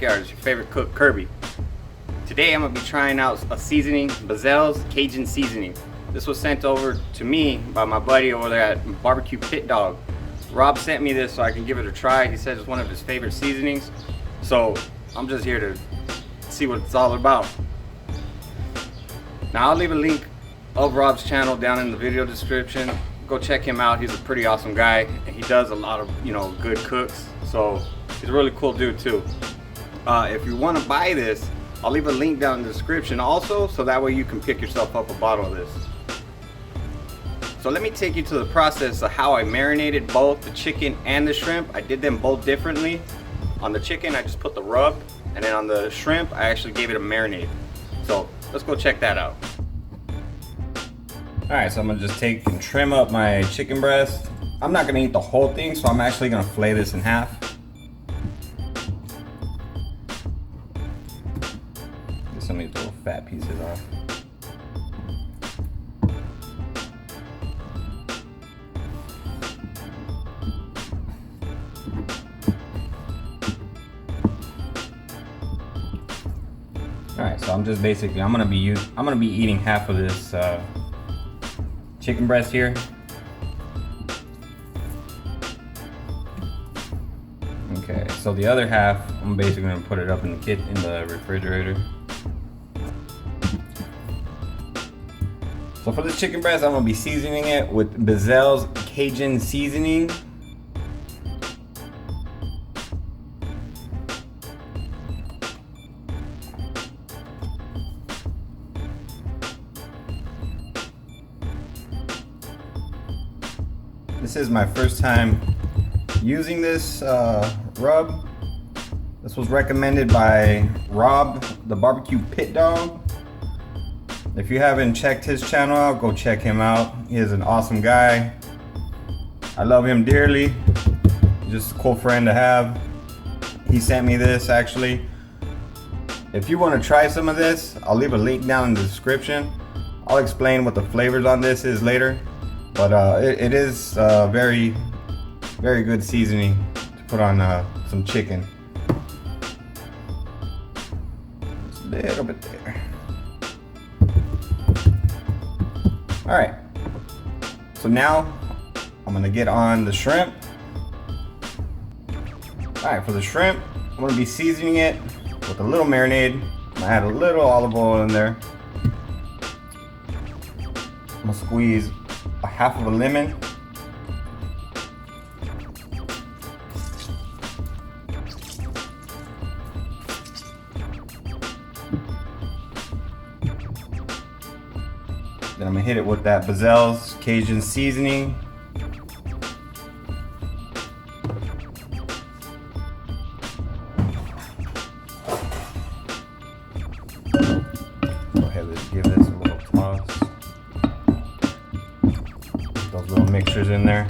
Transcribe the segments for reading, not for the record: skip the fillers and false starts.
backyard. It's your favorite cook, Kirby. Today I'm gonna be trying out a seasoning, Beazell's Cajun seasoning. This was sent over to me by my buddy over there at Barbecue Pit Dog. Rob sent me this so I can give it a try. He said it's one of his favorite seasonings. So I'm just here to see what it's all about. Now I'll leave a link of Rob's channel down in the video description. Go check him out. He's a pretty awesome guy, and he does a lot of good cooks. So he's a really cool dude too. If you want to buy this, I'll leave a link down in the description also, so that way you can pick yourself up a bottle of this. So let me take you to the process of how I marinated both the chicken and the shrimp. I did them both differently. On the chicken, I just put the rub, and then on the shrimp, I actually gave it a marinade. So let's go check that out. Alright, so I'm gonna just take and trim up my chicken breast. I'm not gonna eat the whole thing, so I'm actually gonna fillet this in half. Get some of these little fat pieces off. Alright, so I'm just basically I'm gonna be eating half of this chicken breast here. Okay, so the other half, I'm basically gonna put it up in the refrigerator. So for this chicken breast, I'm gonna be seasoning it with Beazell's Cajun seasoning. This is my first time using this rub. This was recommended by Rob, the Barbecue Pit Dog. If you haven't checked his channel out, go check him out. He is an awesome guy. I love him dearly. Just a cool friend to have. He sent me this actually. If you want to try some of this, I'll leave a link down in the description. I'll explain what the flavors on this is later. But it is very good seasoning to put on some chicken. Just a little bit there. All right. So now I'm gonna get on the shrimp. All right, for the shrimp, I'm gonna be seasoning it with a little marinade. I'm gonna add a little olive oil in there. I'm gonna squeeze a half of a lemon. Then I'm gonna hit it with that Beazell's Cajun seasoning. Go ahead and give this a little toss. Those little mixtures in there.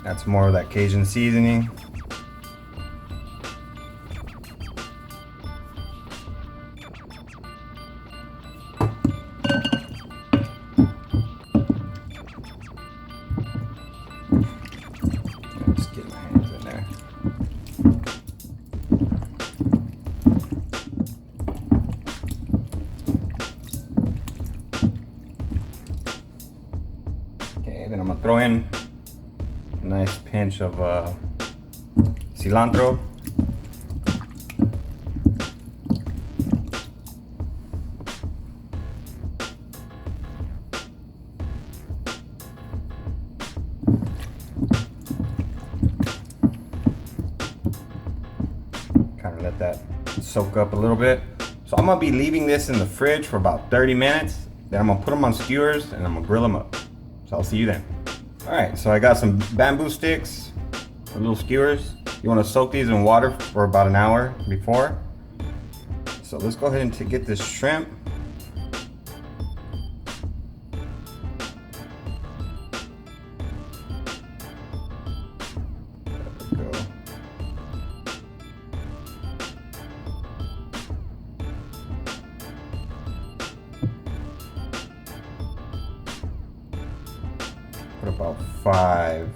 That's more of that Cajun seasoning. Just get my hands in there. Okay, then I'm gonna throw in a nice pinch of cilantro. Kind of let that soak up a little bit. So I'm gonna be leaving this in the fridge for about 30 minutes. Then I'm gonna put them on skewers and I'm gonna grill them up. So I'll see you then. All right, so I got some bamboo sticks, little skewers. You wanna soak these in water for about an hour before. So let's go ahead and get this shrimp. There we go. Put about 5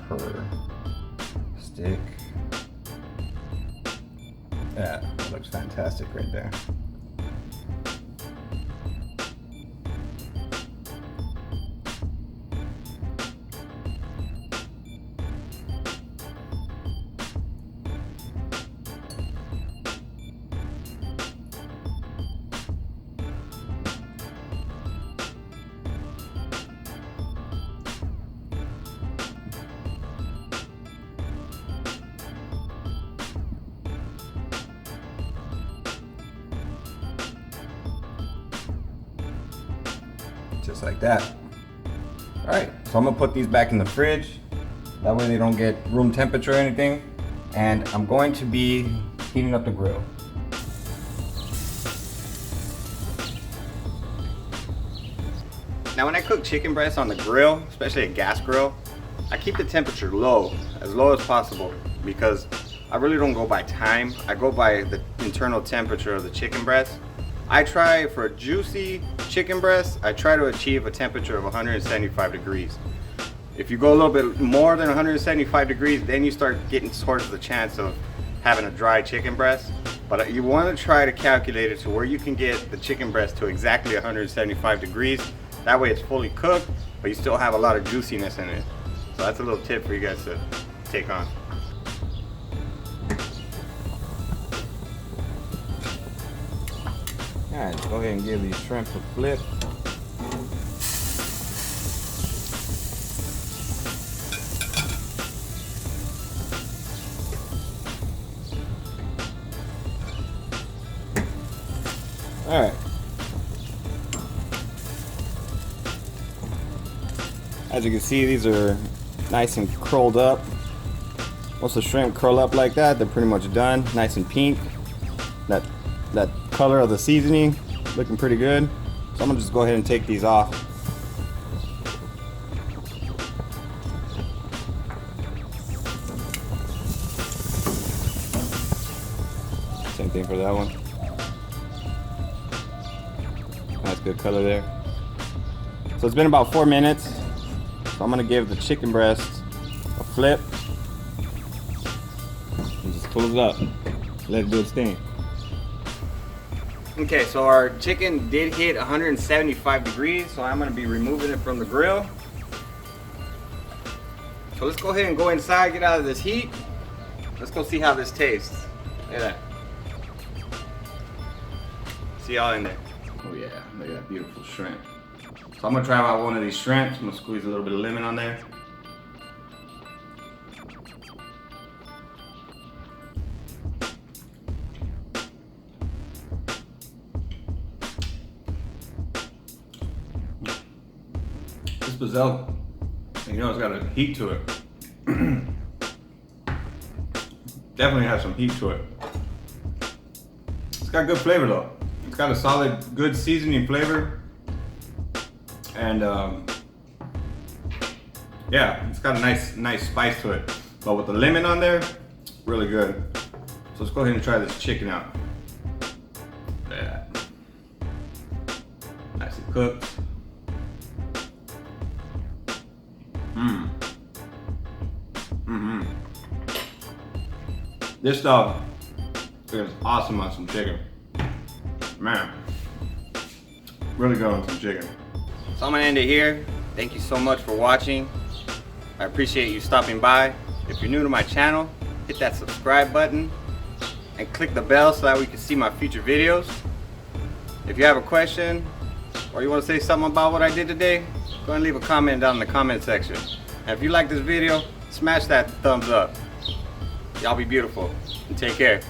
per stick. Yeah, that looks fantastic right there. Just like that. All right, so I'm gonna put these back in the fridge. That way they don't get room temperature or anything. And I'm going to be heating up the grill. Now when I cook chicken breast on the grill, especially a gas grill, I keep the temperature low as possible, because I really don't go by time. I go by the internal temperature of the chicken breast. I try, for a juicy chicken breast, I try to achieve a temperature of 175 degrees. If you go a little bit more than 175 degrees, then you start getting towards the chance of having a dry chicken breast. But you want to try to calculate it to where you can get the chicken breast to exactly 175 degrees. That way it's fully cooked, but you still have a lot of juiciness in it. So that's a little tip for you guys to take on. Alright, go ahead and give these shrimp a flip. Alright. As you can see, these are nice and curled up. Once the shrimp curl up like that, they're pretty much done. Nice and pink. That color of the seasoning looking pretty good. So I'm gonna just go ahead and take these off. Same thing for that one. Nice good color there. So it's been about 4 minutes. So I'm gonna give the chicken breast a flip and just close it up. Let it do its thing. Okay, so our chicken did hit 175 degrees, so I'm gonna be removing it from the grill. So let's go ahead and go inside, get out of this heat. Let's go see how this tastes. Look at that. See y'all in there. Oh yeah, look at that beautiful shrimp. So I'm gonna try out one of these shrimps. I'm gonna squeeze a little bit of lemon on there. This Beazell, you know, it's got a heat to it. Definitely has some heat to it. It's got good flavor though. It's got a solid, good seasoning flavor. And yeah, it's got a nice spice to it. But with the lemon on there, really good. So let's go ahead and try this chicken out. Yeah. Nice and cooked. This stuff is awesome on some chicken. Man, really good on some chicken. So I'm gonna end it here. Thank you so much for watching. I appreciate you stopping by. If you're new to my channel, hit that subscribe button and click the bell so that we can see my future videos. If you have a question or you want to say something about what I did today, go and leave a comment down in the comment section. And if you like this video, smash that thumbs up. Y'all be beautiful and take care.